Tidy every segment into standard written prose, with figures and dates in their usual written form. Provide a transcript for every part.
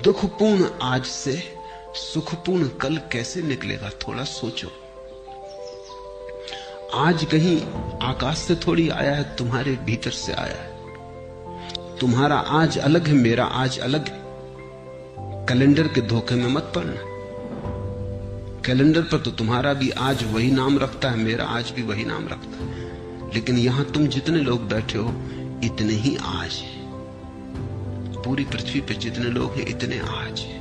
दुखपूर्ण आज से सुखपूर्ण कल कैसे निकलेगा, थोड़ा सोचो। आज कहीं आकाश से थोड़ी आया है, तुम्हारे भीतर से आया है। तुम्हारा आज अलग है, मेरा आज अलग है। कैलेंडर के धोखे में मत पड़ना। कैलेंडर पर तो तुम्हारा भी आज वही नाम रखता है, मेरा आज भी वही नाम रखता है, लेकिन यहां तुम जितने लोग बैठे हो इतने ही आज है। पूरी पृथ्वी पे जितने लोग हैं इतने आज है।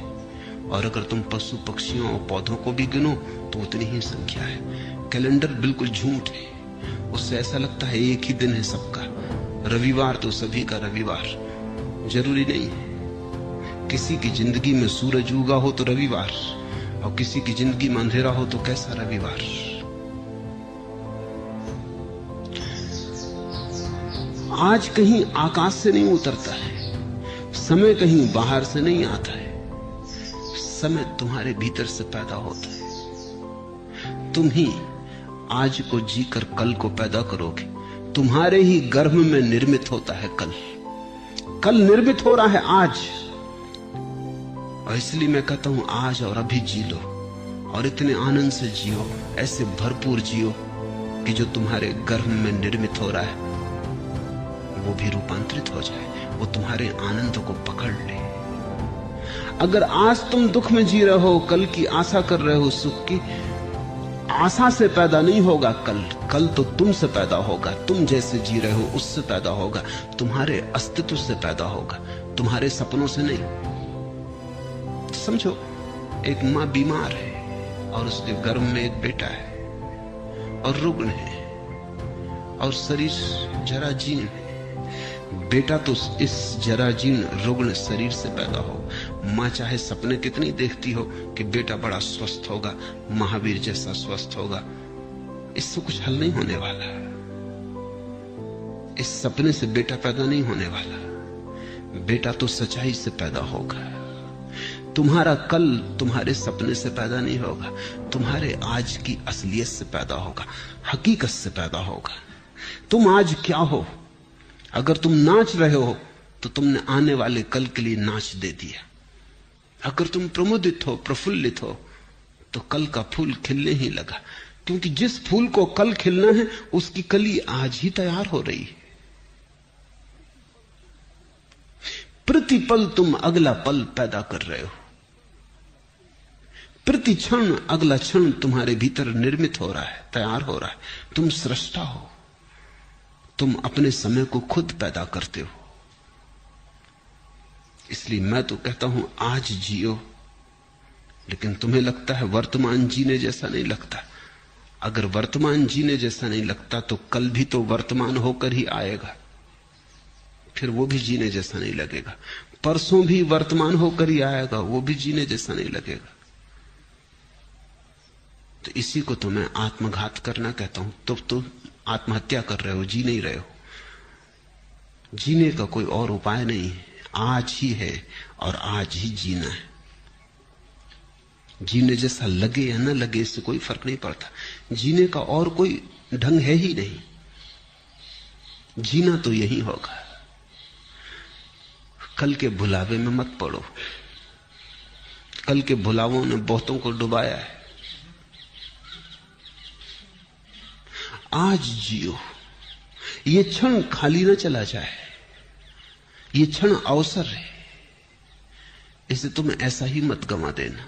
और अगर तुम पशु पक्षियों और पौधों को भी गिनो तो उतनी ही संख्या है। कैलेंडर बिल्कुल झूठ है। उससे ऐसा लगता है एक ही दिन है सबका। रविवार तो सभी का रविवार जरूरी नहीं है। किसी की जिंदगी में सूरज उगा हो तो रविवार, और किसी की जिंदगी में अंधेरा हो तो कैसा रविवार। आज कहीं आकाश से नहीं उतरता है, समय कहीं बाहर से नहीं आता है। समय तुम्हारे भीतर से पैदा होता है। तुम ही आज को जीकर कल को पैदा करोगे। तुम्हारे ही गर्भ में निर्मित होता है कल। कल निर्मित हो रहा है आज। और इसलिए मैं कहता हूं आज और अभी जी लो, और इतने आनंद से जियो, ऐसे भरपूर जियो कि जो तुम्हारे गर्भ में निर्मित हो रहा है वो भी रूपांतरित हो जाए, वो तुम्हारे आनंद को पकड़ ले। अगर आज तुम दुख में जी रहे हो, कल की आशा कर रहे हो सुख की, आशा से पैदा नहीं होगा कल। कल तो तुमसे पैदा होगा। तुम जैसे जी रहे हो उससे पैदा होगा, तुम्हारे अस्तित्व से पैदा होगा, तुम्हारे सपनों से नहीं। समझो, एक मां बीमार है और उसके गर्भ में एक बेटा है और रुग्ण है और शरीर जराजीर्ण है। बेटा तो इस जराजीर्ण रुग्ण शरीर से पैदा हो। मां चाहे सपने कितनी देखती हो कि बेटा बड़ा स्वस्थ होगा, महावीर जैसा स्वस्थ होगा, इससे कुछ हल नहीं होने वाला। इस सपने से बेटा पैदा नहीं होने वाला। बेटा तो सच्चाई से पैदा होगा। तुम्हारा कल तुम्हारे सपने से पैदा नहीं होगा, तुम्हारे आज की असलियत से पैदा होगा, हकीकत से पैदा होगा। तुम आज क्या हो? अगर तुम नाच रहे हो तो तुमने आने वाले कल के लिए नाच दे दिया। अगर तुम प्रमुदित हो, प्रफुल्लित हो, तो कल का फूल खिलने ही लगा, क्योंकि जिस फूल को कल खिलना है उसकी कली आज ही तैयार हो रही है। प्रतिपल तुम अगला पल पैदा कर रहे हो। प्रति क्षण अगला क्षण तुम्हारे भीतर निर्मित हो रहा है, तैयार हो रहा है। तुम सृष्टा हो। तुम अपने समय को खुद पैदा करते हो। इसलिए मैं तो कहता हूं आज जियो, लेकिन तुम्हें लगता है वर्तमान जीने जैसा नहीं लगता। अगर वर्तमान जीने जैसा नहीं लगता तो कल भी तो वर्तमान होकर ही आएगा, फिर वो भी जीने जैसा नहीं लगेगा। परसों भी वर्तमान होकर ही आएगा, वो भी जीने जैसा नहीं लगेगा। तो इसी को तो मैं आत्मघात करना कहता हूं। तो आत्महत्या कर रहे हो, जी नहीं रहे हो। जीने का कोई और उपाय नहीं है, आज ही है और आज ही जीना है। जीने जैसा लगे या न लगे इससे कोई फर्क नहीं पड़ता। जीने का और कोई ढंग है ही नहीं। जीना तो यही होगा। कल के भुलावे में मत पड़ो। कल के भुलावों ने बहुतों को डुबाया है। आज जियो। ये क्षण खाली न चला जाए। ये क्षण अवसर है, इसे तुम ऐसा ही मत गंवा देना।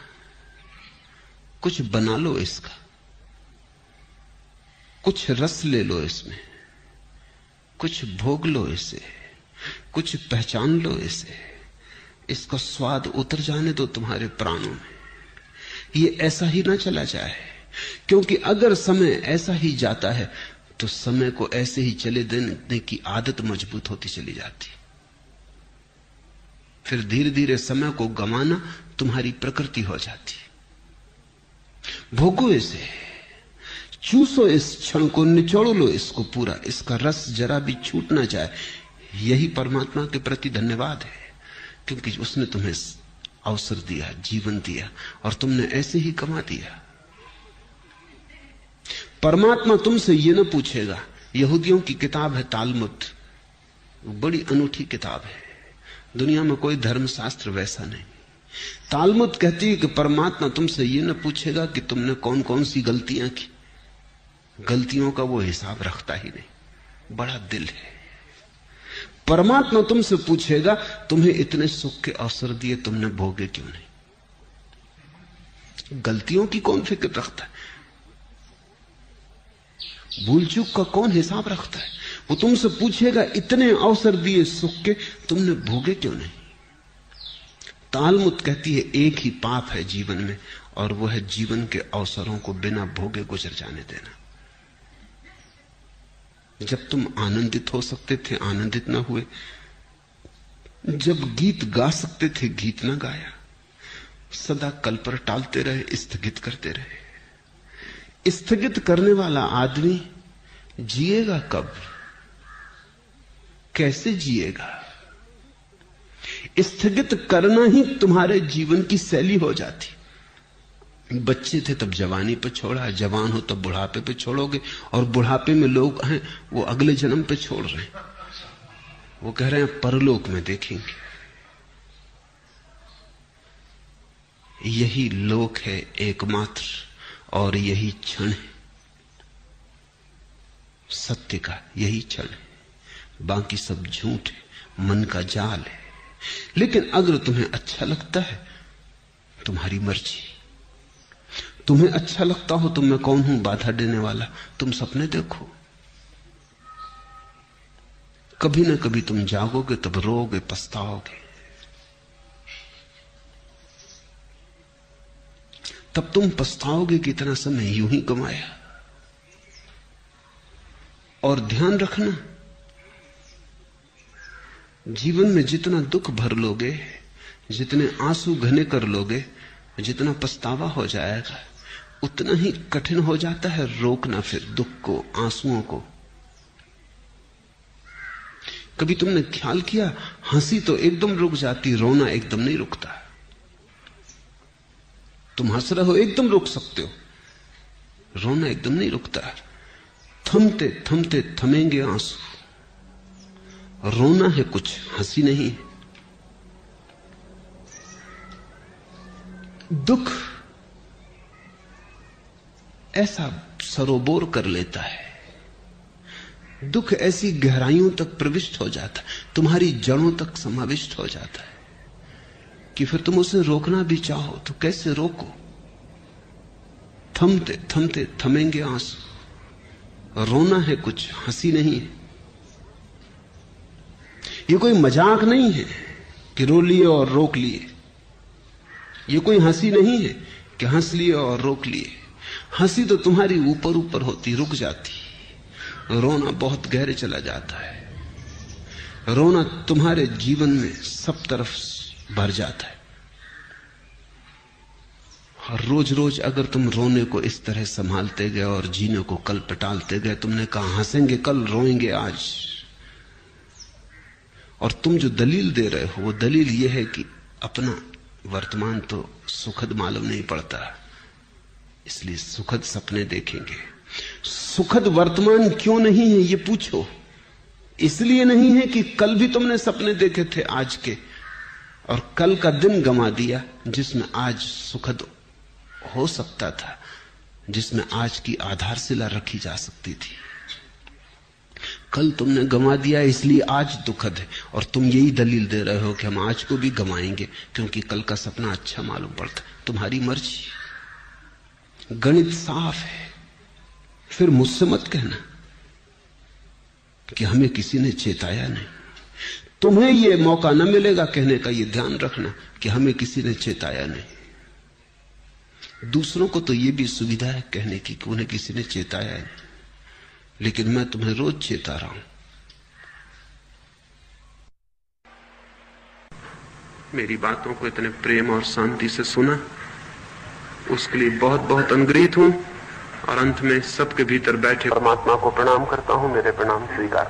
कुछ बना लो इसका, कुछ रस ले लो इसमें, कुछ भोग लो इसे, कुछ पहचान लो इसे। इसका स्वाद उतर जाने दो तुम्हारे प्राणों में। ये ऐसा ही ना चला जाए, क्योंकि अगर समय ऐसा ही जाता है तो समय को ऐसे ही चले देने की आदत मजबूत होती चली जाती। फिर धीरे धीरे समय को गंवाना तुम्हारी प्रकृति हो जाती। भोगो इसे, चूसो इस क्षण को, निचोड़ लो इसको पूरा। इसका रस जरा भी छूट ना जाए। यही परमात्मा के प्रति धन्यवाद है, क्योंकि उसने तुम्हें अवसर दिया, जीवन दिया, और तुमने ऐसे ही गंवा दिया। परमात्मा तुमसे ये न पूछेगा। यहूदियों की किताब है तालमुद, बड़ी अनूठी किताब है। दुनिया में कोई धर्मशास्त्र वैसा नहीं। तालमुद कहती है कि परमात्मा तुमसे ये न पूछेगा कि तुमने कौन कौन सी गलतियां की, गलतियों का वो हिसाब रखता ही नहीं, बड़ा दिल है। परमात्मा तुमसे पूछेगा तुम्हें इतने सुख के अवसर दिए, तुमने भोगे क्यों नहीं? गलतियों की कौन फिक्र रखता है? भूल चूक का कौन हिसाब रखता है? वो तुमसे पूछेगा इतने अवसर दिए सुख के, तुमने भोगे क्यों नहीं? तालमुद कहती है एक ही पाप है जीवन में, और वो है जीवन के अवसरों को बिना भोगे गुजर जाने देना। जब तुम आनंदित हो सकते थे आनंदित ना हुए, जब गीत गा सकते थे गीत ना गाया, सदा कल पर टालते रहे, स्थगित करते रहे। स्थगित करने वाला आदमी जिएगा कब, कैसे जिएगा? स्थगित करना ही तुम्हारे जीवन की शैली हो जाती। बच्चे थे तब जवानी पे छोड़ा, जवान हो तब बुढ़ापे पे छोड़ोगे, और बुढ़ापे में लोग हैं वो अगले जन्म पे छोड़ रहे हैं, वो कह रहे हैं परलोक में देखेंगे। यही लोक है एकमात्र, और यही क्षण है सत्य का, यही क्षण है, बाकी सब झूठ है, मन का जाल है। लेकिन अगर तुम्हें अच्छा लगता है, तुम्हारी मर्जी। तुम्हें अच्छा लगता हो तो मैं कौन हूं बाधा देने वाला? तुम सपने देखो, कभी ना कभी तुम जागोगे, तब रोओगे, पछताओगे। तब तुम पछताओगे कि इतना समय यूं ही गंवाया। और ध्यान रखना, जीवन में जितना दुख भर लोगे, जितने आंसू घने कर लोगे, जितना पछतावा हो जाएगा, उतना ही कठिन हो जाता है रोकना फिर दुख को, आंसुओं को। कभी तुमने ख्याल किया, हंसी तो एकदम रुक जाती, रोना एकदम नहीं रुकता। तुम हंस रहे हो एकदम रुक सकते हो, रोना एकदम नहीं रुकता। थमते थमते थमेंगे आंसू। रोना है कुछ, हंसी नहीं है। दुख ऐसा सरोबोर कर लेता है, दुख ऐसी गहराइयों तक प्रविष्ट हो जाता है, तुम्हारी जड़ों तक समाविष्ट हो जाता है कि फिर तुम उसे रोकना भी चाहो तो कैसे रोको। थमते थमते थमेंगे आंसू। रोना है कुछ, हंसी नहीं है। ये कोई मजाक नहीं है कि रो लिए और रोक लिए। ये कोई हंसी नहीं है कि हंस लिए और रोक लिए। हंसी तो तुम्हारी ऊपर ऊपर होती, रुक जाती। रोना बहुत गहरे चला जाता है। रोना तुम्हारे जीवन में सब तरफ भर जाता है। और रोज रोज अगर तुम रोने को इस तरह संभालते गए और जीने को कल पे टालते गए, तुमने कहा हंसेंगे कल, रोएंगे आज, और तुम जो दलील दे रहे हो वो दलील ये है कि अपना वर्तमान तो सुखद मालूम नहीं पड़ता, इसलिए सुखद सपने देखेंगे। सुखद वर्तमान क्यों नहीं है ये पूछो। इसलिए नहीं है कि कल भी तुमने सपने देखे थे आज के, और कल का दिन गंवा दिया जिसमें आज सुखद हो सकता था, जिसमें आज की आधारशिला रखी जा सकती थी। कल तुमने गंवा दिया इसलिए आज दुखद है, और तुम यही दलील दे रहे हो कि हम आज को भी गंवाएंगे क्योंकि कल का सपना अच्छा मालूम पड़ता। तुम्हारी मर्जी। गणित साफ है। फिर मुझसे मत कहना कि हमें किसी ने चेताया नहीं। तुम्हें यह मौका न मिलेगा कहने का, यह ध्यान रखना कि हमें किसी ने चेताया नहीं। दूसरों को तो यह भी सुविधा है कहने की कि उन्हें किसी ने चेताया नहीं, लेकिन मैं तुम्हें रोज चेता रहा हूं। मेरी बातों को इतने प्रेम और शांति से सुना, उसके लिए बहुत बहुत अनुग्रहित हूं। और अंत में सबके भीतर बैठे परमात्मा को प्रणाम करता हूं। मेरे प्रणाम स्वीकार।